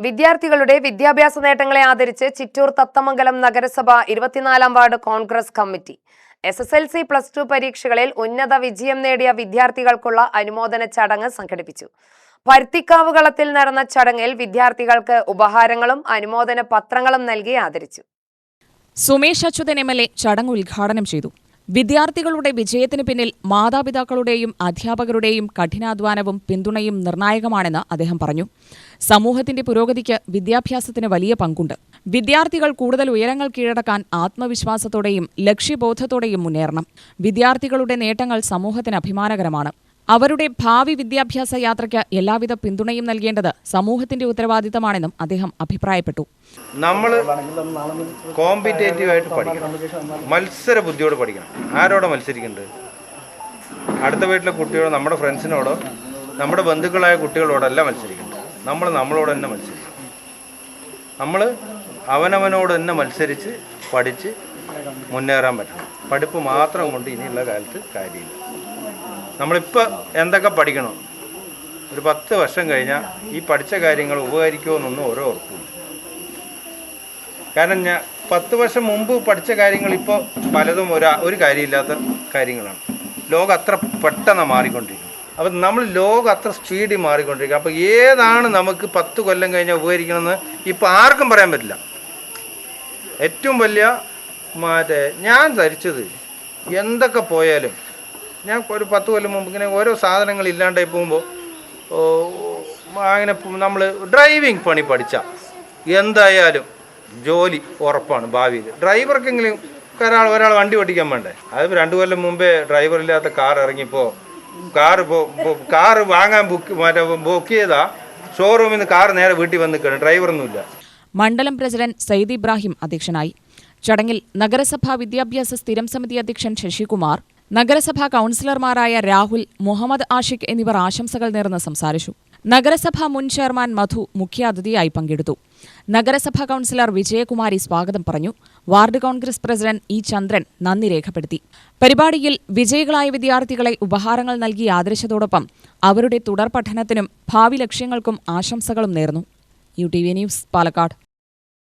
വിദ്യാർത്ഥികളുടെ വിദ്യാഭ്യാസ നേട്ടങ്ങളെ ആദരിച്ച് ചിറ്റൂർ തത്തമംഗലം നഗരസഭ 24-ാം വാർഡ് കോൺഗ്രസ് കമ്മിറ്റി SSLC +2 പരീക്ഷകളിൽ ഉന്നത വിജയം നേടിയ വിദ്യാർത്ഥികൾക്കുള്ള അനുമോദന ചടങ്ങ് സംഘടിപ്പിച്ചു. പരുത്തിക്കാവ് കളത്തിൽ നടന്ന ചടങ്ങിൽ വിദ്യാർത്ഥികൾക്ക് ഉപഹാരങ്ങളും അനുമോദന പത്രങ്ങളും നൽകി ആദരിച്ചു. സുമേഷ് അച്യുതൻ MLA ചടങ്ങ് ഉദ്ഘാടനം ചെയ്തു. വിദ്യാർത്ഥികളുടെ വിജയത്തിന് പിന്നിൽ മാതാപിതാക്കളുടെയും അധ്യാപകരുടെയും കഠിനാധ്വാനവും പിന്തുണയും നിർണായകമാണെന്ന് അദ്ദേഹം പറഞ്ഞു. സമൂഹത്തിന്റെ പുരോഗതിക്ക് വിദ്യാഭ്യാസത്തിന് വലിയ പങ്കുണ്ട്. വിദ്യാർത്ഥികൾ കൂടുതൽ ഉയരങ്ങൾ കീഴടക്കാൻ ആത്മവിശ്വാസത്തോടെയും ലക്ഷ്യബോധത്തോടെയും മുന്നേറണം. വിദ്യാർത്ഥികളുടെ നേട്ടങ്ങൾ സമൂഹത്തിന് അഭിമാനകരമാണ്. അവരുടെ ഭാവി വിദ്യാഭ്യാസ യാത്രയ്ക്ക് എല്ലാവിധ പിന്തുണയും നൽകേണ്ടത് സമൂഹത്തിന്റെ ഉത്തരവാദിത്തമാണെന്നും അദ്ദേഹം അഭിപ്രായപ്പെട്ടു. നമ്മൾ കോമ്പറ്റേറ്റീവായിട്ട് പഠിക്കണം, മത്സര ബുദ്ധിയോട് പഠിക്കണം. ആരോടെ മത്സരിക്കുന്നുണ്ട്? അടുത്ത വീട്ടിലെ കുട്ടികളോ നമ്മുടെ ഫ്രണ്ട്സിനോടോ നമ്മുടെ ബന്ധുക്കളായ കുട്ടികളോടല്ല മത്സരിക്കേണ്ടത്. നമ്മളോട് തന്നെ മത്സരിക്കണം. നമ്മൾ അവനവനോട് തന്നെ മത്സരിച്ച് പഠിച്ച് മുന്നേറാൻ പറ്റണം. പഠിപ്പ് മാത്രം കൊണ്ട് ഇനിയുള്ള കാലത്ത് കാര്യമില്ല. നമ്മളിപ്പോൾ എന്തൊക്കെ പഠിക്കണം, ഒരു 10 വർഷം കഴിഞ്ഞാൽ ഈ പഠിച്ച കാര്യങ്ങൾ ഉപകരിക്കുമോ എന്നൊന്നും ഓരോ ഉറപ്പില്ല. കാരണം 10 വർഷം മുമ്പ് പഠിച്ച കാര്യങ്ങൾ ഇപ്പോൾ പലതും ഒരു കാര്യമില്ലാത്ത കാര്യങ്ങളാണ്. ലോകം അത്ര പെട്ടെന്ന് മാറിക്കൊണ്ടിരിക്കും. അപ്പം നമ്മൾ ലോകം അത്ര സ്പീഡിൽ മാറിക്കൊണ്ടിരിക്കും. അപ്പോൾ ഏതാണ് നമുക്ക് 10 കൊല്ലം കഴിഞ്ഞാൽ ഉപകരിക്കണമെന്ന് ഇപ്പോൾ ആർക്കും പറയാൻ പറ്റില്ല. ഏറ്റവും വലിയ ഞാൻ ധരിച്ചത് എന്തൊക്കെ പോയാലും, ഞാൻ ഒരു 10 കൊല്ലം മുമ്പ് ഇങ്ങനെ ഓരോ സാധനങ്ങൾ ഇല്ലാണ്ടായി പോകുമ്പോൾ അങ്ങനെ നമ്മൾ ഡ്രൈവിംഗ് പണി പഠിച്ചാൽ എന്തായാലും ജോലി ഉറപ്പാണ് ഭാവിയിൽ. ഡ്രൈവർക്കെങ്കിലും ഒരാൾ വണ്ടി ഓടിക്കാൻ വേണ്ടേ? അത് 2 കൊല്ലം മുമ്പേ ഡ്രൈവർ ഇല്ലാത്ത കാർ ഇറങ്ങിയപ്പോൾ കാറ് വാങ്ങാൻ ബുക്ക് ചെയ്താൽ ഷോറൂമിൽ നിന്ന് കാർ നേരെ വീട്ടിൽ വന്ന് നിൽക്കണം, ഡ്രൈവറൊന്നുമില്ല. മണ്ഡലം പ്രസിഡന്റ് സയ്യിദ് ഇബ്രാഹിം അധ്യക്ഷനായി. ചടങ്ങിൽ നഗരസഭാ വിദ്യാഭ്യാസ സ്ഥിരം സമിതി അധ്യക്ഷൻ ശശികുമാർ, നഗരസഭാ കൌൺസിലർമാരായ രാഹുൽ, മുഹമ്മദ് ആഷിഖ് എന്നിവർ ആശംസകൾ നേർന്ന് സംസാരിച്ചു. നഗരസഭാ മുൻ ചെയർമാൻ മധു മുഖ്യാതിഥിയായി പങ്കെടുത്തു. നഗരസഭാ കൌൺസിലർ വിജയകുമാരി സ്വാഗതം പറഞ്ഞു. വാർഡ് കോൺഗ്രസ് പ്രസിഡന്റ് ഇ ചന്ദ്രൻ നന്ദി രേഖപ്പെടുത്തി. പരിപാടിയിൽ വിജയികളായ വിദ്യാർത്ഥികളെ ഉപഹാരങ്ങൾ നൽകി ആദരിച്ചതോടൊപ്പം അവരുടെ തുടർ പഠനത്തിനും ഭാവി ലക്ഷ്യങ്ങൾക്കും ആശംസകളും നേർന്നു. UTV news, Palakkad.